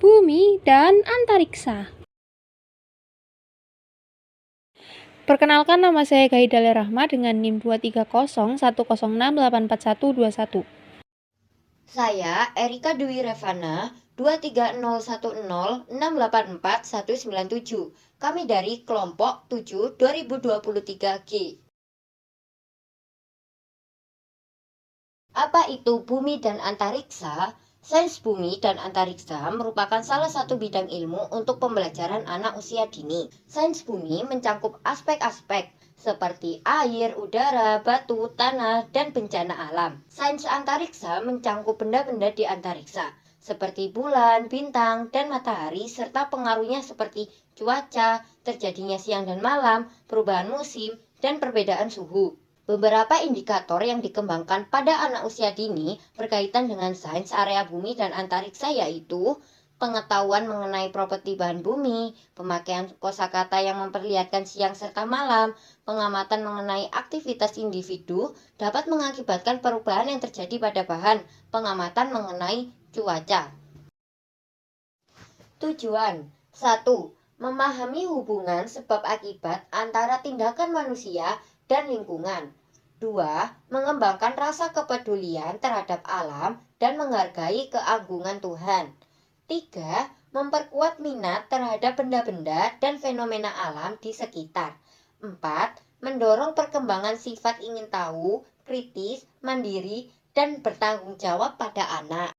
Bumi dan Antariksa. Perkenalkan, nama saya Gaidale Rahma dengan NIM 23010684121. Saya Erika Dwi Revana 23010684197. Kami dari kelompok 7 2023G. Apa itu bumi dan antariksa? Sains bumi dan antariksa merupakan salah satu bidang ilmu untuk pembelajaran anak usia dini. Sains bumi mencakup aspek-aspek seperti air, udara, batu, tanah, dan bencana alam. Sains antariksa mencakup benda-benda di antariksa seperti bulan, bintang, dan matahari, serta pengaruhnya seperti cuaca, terjadinya siang dan malam, perubahan musim, dan perbedaan suhu. Beberapa indikator yang dikembangkan pada anak usia dini berkaitan dengan sains area bumi dan antariksa, yaitu pengetahuan mengenai properti bahan bumi, pemakaian kosakata yang memperlihatkan siang serta malam, pengamatan mengenai aktivitas individu dapat mengakibatkan perubahan yang terjadi pada bahan, pengamatan mengenai cuaca. Tujuan 1. Memahami hubungan sebab akibat antara tindakan manusia dan lingkungan. 2. Mengembangkan rasa kepedulian terhadap alam dan menghargai keagungan Tuhan. 3. Memperkuat minat terhadap benda-benda dan fenomena alam di sekitar. 4. Mendorong perkembangan sifat ingin tahu, kritis, mandiri, dan bertanggung jawab pada anak.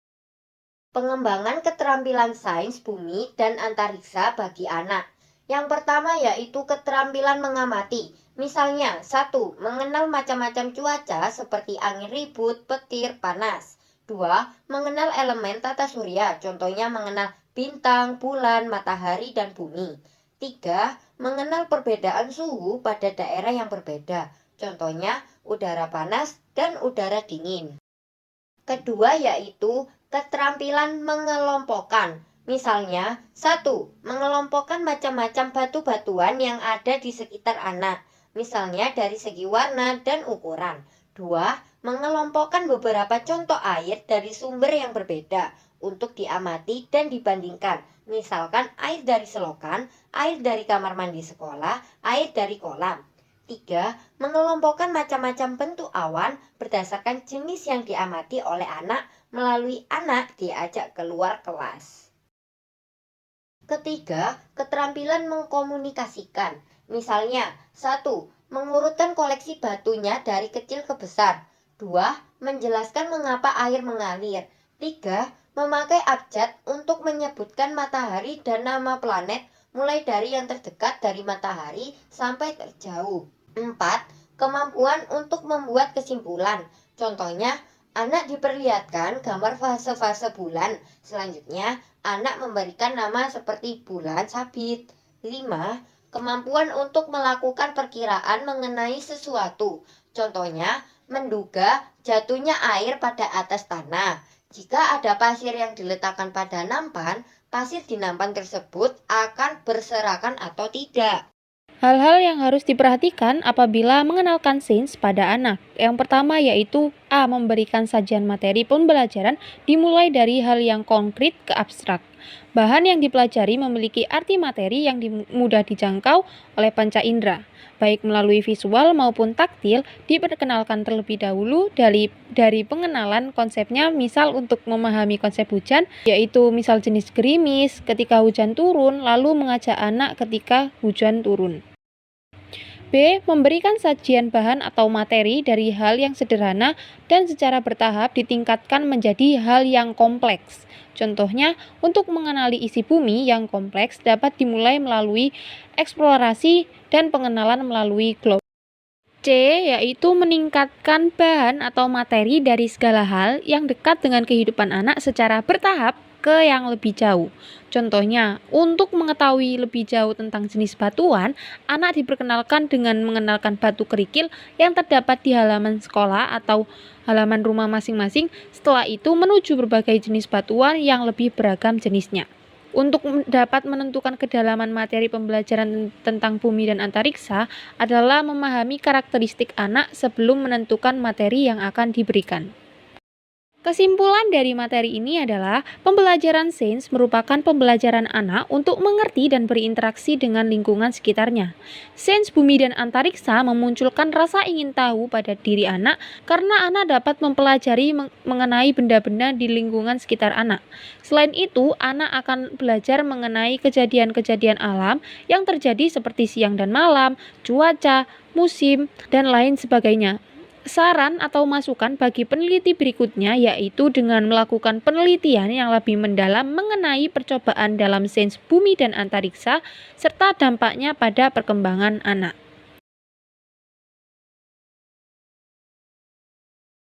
Pengembangan keterampilan sains bumi dan antariksa bagi anak. Yang pertama yaitu keterampilan mengamati. Misalnya, 1. Mengenal macam-macam cuaca seperti angin ribut, petir, panas. 2. Mengenal elemen tata surya, contohnya mengenal bintang, bulan, matahari, dan bumi. 3. Mengenal perbedaan suhu pada daerah yang berbeda, contohnya udara panas dan udara dingin. Kedua yaitu keterampilan mengelompokkan. Misalnya, 1. Mengelompokkan macam-macam batu-batuan yang ada di sekitar anak, misalnya dari segi warna dan ukuran. 2. Mengelompokkan beberapa contoh air dari sumber yang berbeda untuk diamati dan dibandingkan. Misalkan air dari selokan, air dari kamar mandi sekolah, air dari kolam. 3. Mengelompokkan macam-macam bentuk awan berdasarkan jenis yang diamati oleh anak melalui anak diajak keluar kelas. Ketiga, keterampilan mengkomunikasikan. Misalnya, 1. Mengurutkan koleksi batunya dari kecil ke besar. 2. Menjelaskan mengapa air mengalir. 3. Memakai abjad untuk menyebutkan matahari dan nama planet mulai dari yang terdekat dari matahari sampai terjauh. 4. Kemampuan untuk membuat kesimpulan. Contohnya, anak diperlihatkan gambar fase-fase bulan. Selanjutnya, anak memberikan nama seperti bulan sabit. 5. Kemampuan untuk melakukan perkiraan mengenai sesuatu. Contohnya, menduga jatuhnya air pada atas tanah. Jika ada pasir yang diletakkan pada nampan, pasir di nampan tersebut akan berserakan atau tidak. Hal-hal yang harus diperhatikan apabila mengenalkan sains pada anak. Yang pertama yaitu A. Memberikan sajian materi pembelajaran dimulai dari hal yang konkret ke abstrak. Bahan yang dipelajari memiliki arti materi yang mudah dijangkau oleh panca indera, baik melalui visual maupun taktil. Diperkenalkan terlebih dahulu dari pengenalan konsepnya, misal untuk memahami konsep hujan, yaitu misal jenis gerimis ketika hujan turun, lalu mengajak anak ketika hujan turun. B. Memberikan sajian bahan atau materi dari hal yang sederhana dan secara bertahap ditingkatkan menjadi hal yang kompleks. Contohnya, untuk mengenali isi bumi yang kompleks dapat dimulai melalui eksplorasi dan pengenalan melalui globus. C. Yaitu meningkatkan bahan atau materi dari segala hal yang dekat dengan kehidupan anak secara bertahap ke yang lebih jauh. Contohnya, untuk mengetahui lebih jauh tentang jenis batuan, anak diperkenalkan dengan mengenalkan batu kerikil yang terdapat di halaman sekolah atau halaman rumah masing-masing. Setelah itu menuju berbagai jenis batuan yang lebih beragam jenisnya. Untuk dapat menentukan kedalaman materi pembelajaran tentang bumi dan antariksa adalah memahami karakteristik anak sebelum menentukan materi yang akan diberikan. Kesimpulan dari materi ini adalah pembelajaran sains merupakan pembelajaran anak untuk mengerti dan berinteraksi dengan lingkungan sekitarnya. Sains bumi dan antariksa memunculkan rasa ingin tahu pada diri anak karena anak dapat mempelajari mengenai benda-benda di lingkungan sekitar anak. Selain itu, anak akan belajar mengenai kejadian-kejadian alam yang terjadi seperti siang dan malam, cuaca, musim, dan lain sebagainya. Saran atau masukan bagi peneliti berikutnya yaitu dengan melakukan penelitian yang lebih mendalam mengenai percobaan dalam sains bumi dan antariksa serta dampaknya pada perkembangan anak.